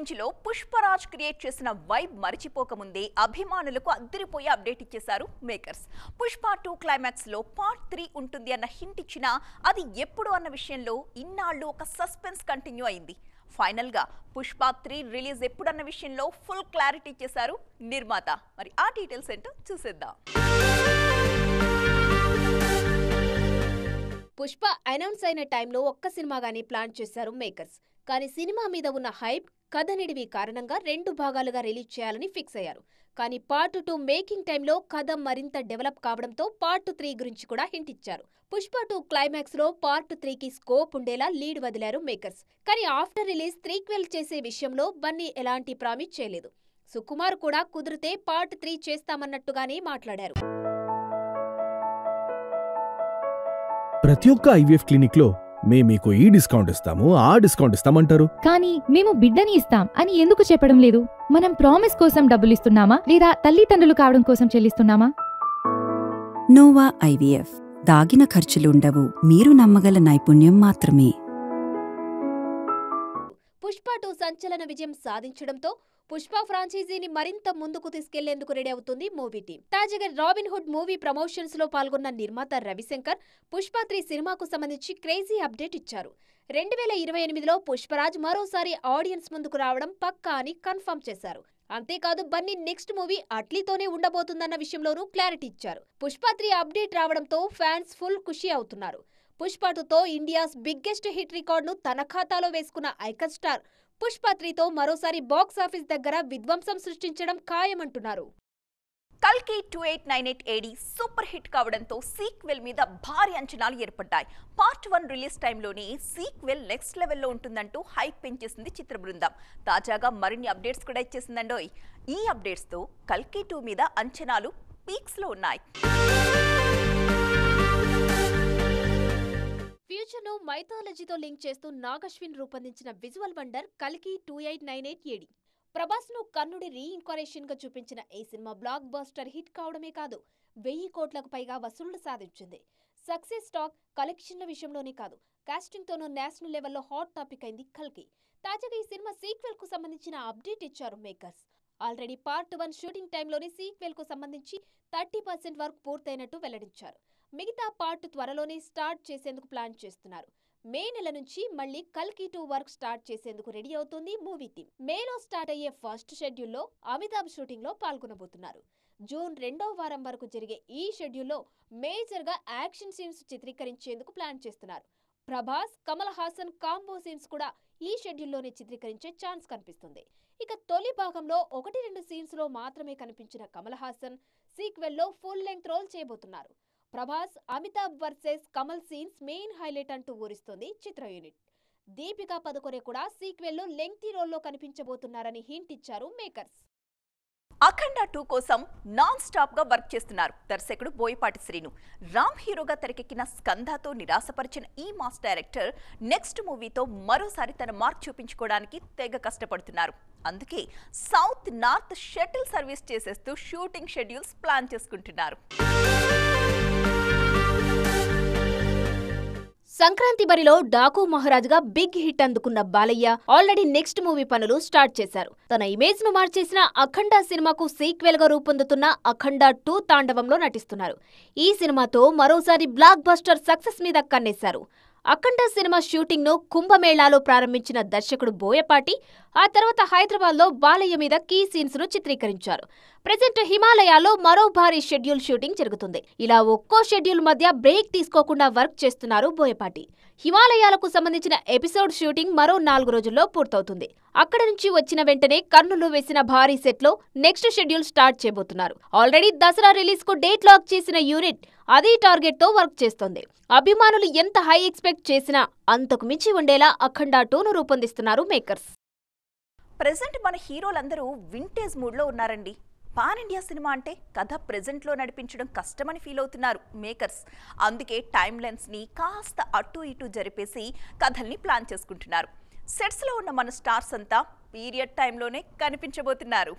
Range లో Pushparaj create చేసిన vibe మరిచిపోకముందే అభిమానులకు అద్దరిపోయే అప్డేట్ ఇచ్చేశారు మేకర్స్. పుష్ప 2 క్లైమాక్స్ లో పార్ట్ 3 ఉంటుంది అన్న హింట్ ఇచ్చినా అది ఎప్పుడు అన్న విషయంలో ఇన్నాళ్ళు ఒక సస్పెన్స్ కంటిన్యూ అయింది. ఫైనల్ గా పుష్ప 3 రిలీజ్ ఎప్పుడన్న విషయంలో ఫుల్ క్లారిటీ ఇచ్చేశారు నిర్మాత. మరి ఆ డీటెయిల్స్ ఏంటో చూసేద్దాం. పుష్ప అనౌన్స్ అయిన టైంలో ఒక్క సినిమాగానే ప్లాన్ చేశారు మేకర్స్. కానీ సినిమా మీద ఉన్న హైప్, కథ నిడివి కారణంగా 2 భాగాలుగా రిలీజ్ చేయాలని ఫిక్స్ అయ్యారు. కానీ పార్ట్ 2 మేకింగ్ టైంలో కథ మరింత డెవలప్ కావడంతో పార్ట్ 3 గురించి కూడా హింట్ ఇచ్చారు. పుష్ప 2 క్లైమాక్స్ లో పార్ట్ 3కి స్కోప్ ఉండేలా లీడ్ వదిలారు మేకర్స్. కానీ ఆఫ్టర్ రిలీజ్ త్రీక్వెల్ చేసే విషయంలో బన్నీ ఎలాంటి ప్రామిస్ చేయలేదు. సుకుమార్ కూడా కుదిరితే పార్ట్ 3 చేస్తామన్నట్టుగానే మాట్లాడారు. ప్రతి ఒక్క ఐవీఎఫ్ క్లినిక్ లో మేము మీకు ఈ డిస్కౌంట్ ఇస్తాము, ఆ డిస్కౌంట్ ఇస్తామంటారు. కానీ మేము బిడ్డని ఇస్తాం అని ఎందుకు చెప్పడం లేదు? మనం ప్రామిస్ కోసం డబ్బులిస్తున్నామా లేదా తల్లిదండ్రులు కావడం కోసం చెల్లిస్తున్నామా? Nova IVF. దాగిన ఖర్చులుండవు, మీరు నమ్మగల నైపుణ్యం మాత్రమే. పుష్ప 2 సంచలన విజయం సాధించడంతో పుష్ప ఫ్రాంచైజీని మరింత ముందుకు తీసుకెళ్లేందుకు రెడీ అవుతుంది మూవీ టీం. తాజాగా రాబిన్ హుడ్ మూవీ ప్రమోషన్స్ లో పాల్గొన్న నిర్మాత రవిశంకర్ పుష్ప 3 సినిమాకు సంబంధించి క్రేజీ అప్డేట్ ఇచ్చారు. 2028లో పుష్పరాజ్ మరోసారి ఆడియన్స్ ముందుకు రావడం పక్కా అని కన్ఫర్మ్ చేశారు. అంతేకాదు బన్నీ నెక్స్ట్ మూవీ అట్లీతోనే ఉండబోతుందన్న విషయంలోనూ క్లారిటీ ఇచ్చారు. పుష్ప 3 అప్డేట్ రావడంతో ఫ్యాన్స్ ఫుల్ ఖుషి అవుతున్నారు. పుష్ప 2తో ఇండియాస్ బిగ్గెస్ట్ హిట్ రికార్డును తన ఖాతాలో వేసుకున్న ఐకాన్ స్టార్ పుష్ప 3తో మరోసారి బాక్స్ ఆఫీస్ దగ్గర విధ్వంసం సృష్టించడం ఖాయమంటున్నారు. కల్కి 2898 AD సూపర్ హిట్ కావడంతో సీక్వెల్ మీద భారీ అంచనాలు ఏర్పడ్డాయి. పార్ట్ 1 రిలీజ్ టైంలోనే సీక్వెల్ నెక్స్ట్ లెవెల్లో ఉంటుందంటూ హైప్ పెంచేసింది చిత్ర బృందం. తాజాగా మరిన్ని అప్డేట్స్ కూడా ఇచ్చేసిందండోయ్. ఈ అప్డేట్స్తో కల్కి 2 మీద అంచనాలు పీక్స్లో ఉన్నాయి. ఫ్యూచర్ ను మైథాలజీతో లింక్ చేస్తూ నాగశ్విన్ రూపొందించిన విజువల్ వండర్ కల్కి 2898 AD. ప్రభాస్ ను కర్ణుడి రీఇన్కారేషన్ గా చూపించిన ఈ సినిమా బ్లాక్ బస్టర్ హిట్ కావడమే కాదు, 1000 కోట్లకు పైగా వసూళ్లు సాధించింది. సక్సెస్ టాక్ కలెక్షన్ల విషయంలోనే కాదు, కాస్టింగ్ తోనూ నేషనల్ లెవెల్లో హాట్ టాపిక్ అయింది కల్కి. తాజాగా ఈ సినిమా సీక్వెల్ కు సంబంధించిన అప్డేట్ ఇచ్చారు మేకర్స్. ఆల్రెడీ పార్ట్ 1 షూటింగ్ టైంలోనే సీక్వెల్ కు సంబంధించి 30% వర్క్ పూర్తయినట్టు వెల్లడించారు. మిగతా పార్ట్ త్వరలోనే స్టార్ట్ చేసేందుకు ప్లాన్ చేస్తున్నారు. మే నెల నుంచి మళ్లీ కల్కి 2 వర్క్ స్టార్ట్ చేసేందుకు రెడీ అవుతుంది మూవీ టీం. మేలో స్టార్ట్ అయ్యే ఫస్ట్ షెడ్యూల్లో అమితాబ్ షూటింగ్ లో పాల్గొనబోతున్నారు. జూన్ 2వ వారం వరకు జరిగే ఈ షెడ్యూల్లో మేజర్ గా యాక్షన్ సీన్స్ చిత్రీకరించేందుకు ప్లాన్ చేస్తున్నారు. ప్రభాస్, కమల్ హాసన్ కాంబో సీన్స్ కూడా ఈ షెడ్యూల్లోనే చిత్రీకరించే ఛాన్స్ కనిపిస్తుంది. ఇక తొలి భాగంలో 1-2 సీన్స్ లో మాత్రమే కనిపించిన కమల్ హాసన్ సీక్వెల్ లో ఫుల్ లెంగ్త్ రోల్ చేయబోతున్నారు. Prabhas, Amitabh versus Kamal scenes main highlight అంటూ ఊరిస్తోంది చిత్ర యూనిట్. దీపికా పదుకొనే కూడా సీక్వెల్ లో లెంగ్తీ రోల్లో కనిపించబోతున్నారని హింట్ ఇచ్చారు మేకర్స్. అఖండ 2 కోసం నాన్ స్టాప్ గా వర్క్ చేస్తున్నారు దర్శకుడు బోయపాటి శ్రీను. రామ్ హీరోగా తెరకెక్కిన స్కందాతో నిరాశపరిచిన ఈ మాస్ డైరెక్టర్ నెక్స్ట్ మూవీతో మరోసారి తన మార్క్ చూపించుకోవడానికి తెగ కష్టపడుతున్నారు. అందుకే సౌత్ నార్త్ షటిల్ సర్వీస్ చేసేస్తూ షూటింగ్ షెడ్యూల్స్ ప్లాన్ చేసుకుంటున్నారు. సంక్రాంతి బరిలో డాకు మహారాజ్గా బిగ్ హిట్ అందుకున్న బాలయ్య ఆల్రెడీ నెక్స్ట్ మూవీ పనులు స్టార్ట్ చేశారు. తన ఇమేజ్ ను మార్చేసిన అఖండ సినిమాకు సీక్వెల్ గా రూపొందుతున్న అఖండ 2 తాండవంలో నటిస్తున్నారు. ఈ సినిమాతో మరోసారి బ్లాక్ బస్టర్ సక్సెస్ మీద కన్నేశారు. అఖండ సినిమా షూటింగ్ ను కుంభమేళాలో ప్రారంభించిన దర్శకుడు బోయపాటి ఆ తర్వాత హైదరాబాద్ లో బాలయ్య మీద కీ సీన్స్ ను చిత్రీకరించారు. ప్రెజెంట్ హిమాలయాల్లో మరో భారీ షెడ్యూల్ షూటింగ్ జరుగుతుంది. ఇలా ఒక్కో షెడ్యూల్ మధ్య బ్రేక్ తీసుకోకుండా వర్క్ చేస్తున్నారు బోయపాటి. హిమాలయాలకు సంబంధించిన ఎపిసోడ్ షూటింగ్ మరో 4 రోజుల్లో పూర్తవుతుంది. అక్కడి నుంచి వచ్చిన వెంటనే కర్నూలు వేసిన భారీ సెట్ లో నెక్స్ట్ షెడ్యూల్ స్టార్ట్ చేయబోతున్నారు. ఆల్రెడీ దసరా రిలీజ్ కు డేట్ లాక్ చేసిన యూనిట్ అదే టార్గెట్ తో వర్క్ చేస్తోంది. అభిమానులు ఎంత హై ఎక్స్పెక్ట్ చేసినా అంతకు మించి ఉండేలా అఖండ 2ను రూపొందిస్తున్నారు మేకర్స్. ప్రెజెంట్ మన హీరోలందరూ వింటేజ్ మూడ్ లో ఉన్నారండి. పాన్ ఇండియా సినిమా అంటే కథ ప్రెజెంట్ లో నడిపించడం కష్టమని ఫీల్ అవుతున్నారు మేకర్స్. అందుకే టైమ్ లైన్స్ ని కాస్త అటు ఇటు జరిపేసి కథల్ని ప్లాన్ చేసుకుంటున్నారు. సెట్స్ లో ఉన్న మన స్టార్స్ అంతా పీరియడ్ టైంలోనే కనిపించబోతున్నారు.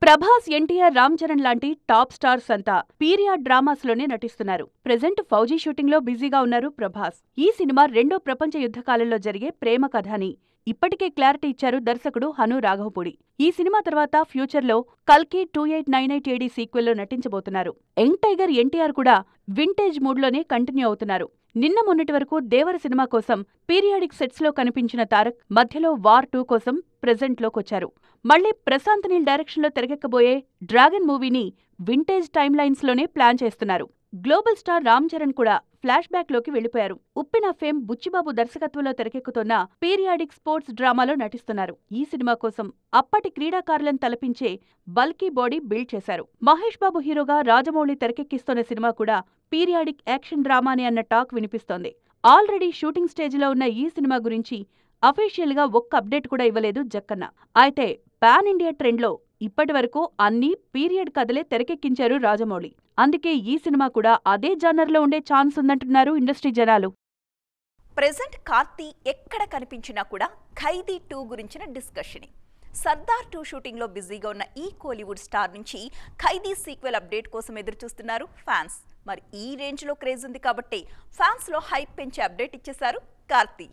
ప్రభాస్, ఎన్టీఆర్, రామ్ చరణ్ లాంటి టాప్ స్టార్స్ అంతా పీరియడ్ డ్రామాస్ లోనే నటిస్తున్నారు. ప్రెజెంట్ ఫౌజీ షూటింగ్ లో బిజీగా ఉన్నారు ప్రభాస్. ఈ సినిమా రెండో ప్రపంచ యుద్ధ కాలంలో జరిగే ప్రేమ కథ అని ఇప్పటికే క్లారిటీ ఇచ్చారు దర్శకుడు హను రాఘవపూడి. ఈ సినిమా తర్వాత ఫ్యూచర్ లో కల్కి 2898 AD సీక్వెల్ లో నటించబోతున్నారు. యంగ్ టైగర్ ఎన్టీఆర్ కూడా వింటేజ్ మూడ్ లోనే కంటిన్యూ అవుతున్నారు. నిన్న మొన్నటి వరకు దేవర సినిమా కోసం పీరియాడిక్ సెట్స్ లో కనిపించిన తారక్ మధ్యలో వార్ 2 కోసం ప్రెజెంట్ లోకొచ్చారు. మళ్లీ ప్రశాంత్ నీల్ డైరెక్షన్ లో తెరకెక్కబోయే డ్రాగన్ మూవీని వింటేజ్ టైమ్ లైన్స్ లోనే ప్లాన్ చేస్తున్నారు. గ్లోబల్ స్టార్ రామ్ చరణ్ కూడా ఫ్లాష్ బ్యాక్ లోకి వెళ్లిపోయారు. ఉప్పెన ఫేమ్ బుచ్చిబాబు దర్శకత్వంలో తెరకెక్కుతున్న పీరియాడిక్ స్పోర్ట్స్ డ్రామాలో నటిస్తున్నారు. ఈ సినిమా కోసం అప్పటి క్రీడాకారులను తలపించే బల్కీ బాడీ బిల్డ్ చేశారు. మహేష్ బాబు హీరోగా రాజమౌళి తెరకెక్కిస్తున్న సినిమా కూడా పీరియాడిక్ యాక్షన్ డ్రామానే అన్న టాక్ వినిపిస్తోంది. ఆల్రెడీ షూటింగ్ స్టేజ్లో ఉన్న ఈ సినిమా గురించి అఫీషియల్ గా ఒక్క అప్డేట్ కూడా ఇవ్వలేదు జక్కన్న. అయితే పాన్ ఇండియా ట్రెండ్ లో ఇప్పటి వరకు అన్ని పీరియడ్ కథలే తెరకెక్కించారు రాజమౌళి. అందుకే ఈ సినిమా కూడా అదే జానర్ లో ఉండే ఛాన్స్ ఉందంటున్నారు ఇండస్ట్రీ జనాలు. ప్రెజెంట్ కార్తీ ఎక్కడ కనిపించినా కూడా ఖైదీ 2 గురించిన డిస్కషన్. సర్దార్ 2 షూటింగ్ లో బిజీగా ఉన్న ఈ కోలీవుడ్ స్టార్ నుంచి ఖైదీ సీక్వెల్ అప్డేట్ కోసం ఎదురు చూస్తున్నారు ఫ్యాన్స్. మరి ఈ రేంజ్ లో క్రేజ్ ఉంది కాబట్టి ఫ్యాన్స్ లో హైప్ పెంచే అప్డేట్ ఇచ్చేశారు కార్తీ.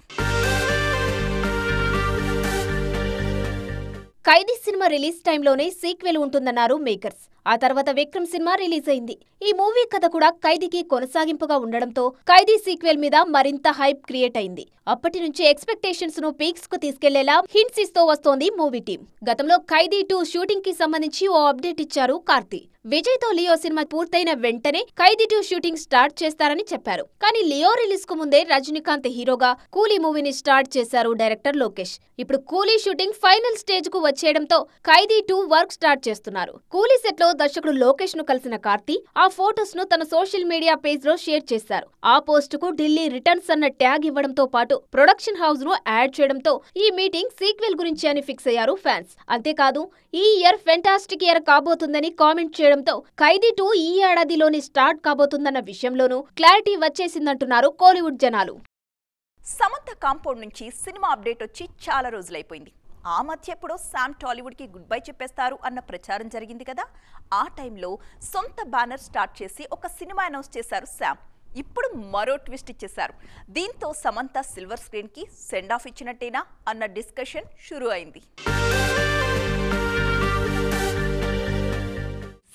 ఖైదీ సినిమా రిలీజ్ టైంలోనే సీక్వెల్ ఉంటుందన్నారు మేకర్స్. ఆ తర్వాత విక్రమ్ సినిమా రిలీజ్ అయింది. ఈ మూవీ కథ కూడా ఖైదీకి కొనసాగింపుగా ఉండడంతో ఖైదీ సీక్వెల్ మీద మరింత హైప్ క్రియేట్ అయింది. అప్పటి నుంచి ఎక్స్పెక్టేషన్స్ ను పీక్స్ కు తీసుకెళ్లేలా హింట్స్ ఇస్తూ వస్తోంది మూవీ టీం. గతంలో ఖైదీ 2 షూటింగ్ కి సంబంధించి ఓ అప్డేట్ ఇచ్చారు కార్తీ. విజయ్ తో లియో సినిమా పూర్తయిన వెంటనే ఖైదీ 2 షూటింగ్ స్టార్ట్ చేస్తారని చెప్పారు. కానీ లియో రిలీజ్ కు ముందే రజనీకాంత్ హీరోగా కూలీ మూవీని స్టార్ట్ చేశారు డైరెక్టర్ లోకేష్. ఇప్పుడు కూలీ షూటింగ్ ఫైనల్ స్టేజ్ కు వచ్చేయడంతో ఖైదీ 2 వర్క్ స్టార్ట్ చేస్తున్నారు. కూలీ సెట్ లో దర్శకుడు లోకేష్ ను కలిసిన కార్తీ ఆ ఫోటోస్ ను తన సోషల్ మీడియా పేజ్ లో షేర్ చేశారు. ఆ పోస్ట్ కు ఢిల్లీ రిటర్న్స్ అన్న ట్యాగ్ ఇవ్వడంతో పాటు ప్రొడక్షన్ హౌస్ ను యాడ్ చేయడంతో ఈ మీటింగ్ సీక్వెల్ గురించి అని ఫిక్స్ అయ్యారు ఫ్యాన్స్. అంతేకాదు ఈ ఇయర్ ఫెంటాస్టిక్ ఇయర్ కాబోతుందని కామెంట్ చేయడంతో ఖైదీ 2 ఈ ఏడాదిలోనే స్టార్ట్ కాబోతుందన్న విషయంలోనూ క్లారిటీ వచ్చేసిందంటున్నారు కోలీవుడ్ జనాలు. సమంత కాంపౌండ్ నుంచి సినిమా అప్డేట్ వచ్చి చాలా రోజులైపోయింది. ఆ మధ్య ఎప్పుడో శామ్ టాలీవుడ్కి గుడ్ బై చెప్పేస్తారు అన్న ప్రచారం జరిగింది కదా. ఆ టైంలో సొంత బ్యానర్ స్టార్ట్ చేసి ఒక సినిమా అనౌన్స్ చేశారు శామ్. ఇప్పుడు మరో ట్విస్ట్ ఇచ్చేశారు. దీంతో సమంత సిల్వర్ స్క్రీన్ కి సెండ్ ఆఫ్ ఇచ్చినట్టేనా అన్న డిస్కషన్ షురూ అయింది.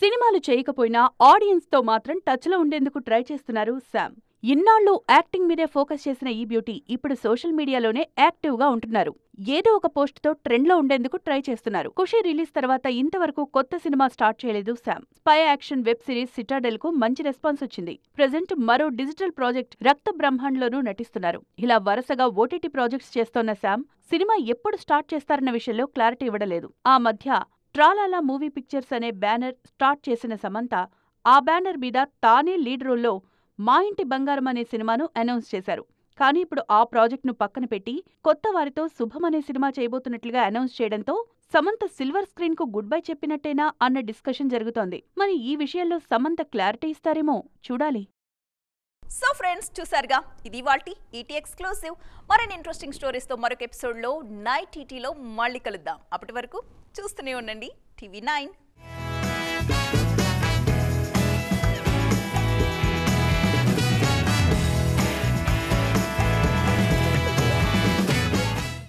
సినిమాలు చేయకపోయినా ఆడియన్స్ తో మాత్రం టచ్ లో ఉండేందుకు ట్రై చేస్తున్నారు శామ్. ఇన్నాళ్లు యాక్టింగ్ మీదే ఫోకస్ చేసిన ఈ బ్యూటీ ఇప్పుడు సోషల్ మీడియాలోనే యాక్టివ్ గా ఉంటున్నారు. ఏదో ఒక పోస్ట్ తో ట్రెండ్ లో ఉండేందుకు ట్రై చేస్తున్నారు. ఖుషి రిలీజ్ తర్వాత ఇంతవరకు కొత్త సినిమా స్టార్ట్ చేయలేదు Sam. Spy action web series Citadel కు మంచి రెస్పాన్స్ వచ్చింది. ప్రెజెంట్ మరో డిజిటల్ ప్రాజెక్ట్ రక్త బ్రహ్మాండ్ లోనూ నటిస్తున్నారు. ఇలా వరుసగా ఓటీటీ ప్రాజెక్ట్స్ చేస్తోన్న శామ్ సినిమా ఎప్పుడు స్టార్ట్ చేస్తారన్న విషయంలో క్లారిటీ ఇవ్వడలేదు. ఆ మధ్య ట్రాలాలా మూవీ పిక్చర్స్ అనే బ్యానర్ స్టార్ట్ చేసిన సమంత ఆ బ్యానర్ మీద తానే లీడ్ రోల్లో మా ఇంటి బంగారం అనే సినిమాను అనౌన్స్ చేశారు. కానీ ఇప్పుడు ఆ ప్రాజెక్టును పక్కన పెట్టి కొత్త వారితో శుభం అనే సినిమా చేయబోతున్నట్లుగా అనౌన్స్ చేయడంతో సమంత సిల్వర్ స్క్రీన్ కు గుడ్ బై చెప్పినట్టేనా అన్న డిస్కషన్ జరుగుతోంది. మరి ఈ విషయంలో సమంత క్లారిటీ ఇస్తారేమో చూడాలి. సో ఫ్రెండ్స్, చూసారుగా, ఇది వాల్టి ఈటీ ఎక్స్క్లూసివ్. మరిన్ని ఇంట్రెస్టింగ్ స్టోరీస్ తో మరొక ఎపిసోడ్ లో నైట్ ఈటీలో మళ్ళీ కలుద్దాం. అప్పటి వరకు చూస్తూనే ఉండండి టీవీ 9.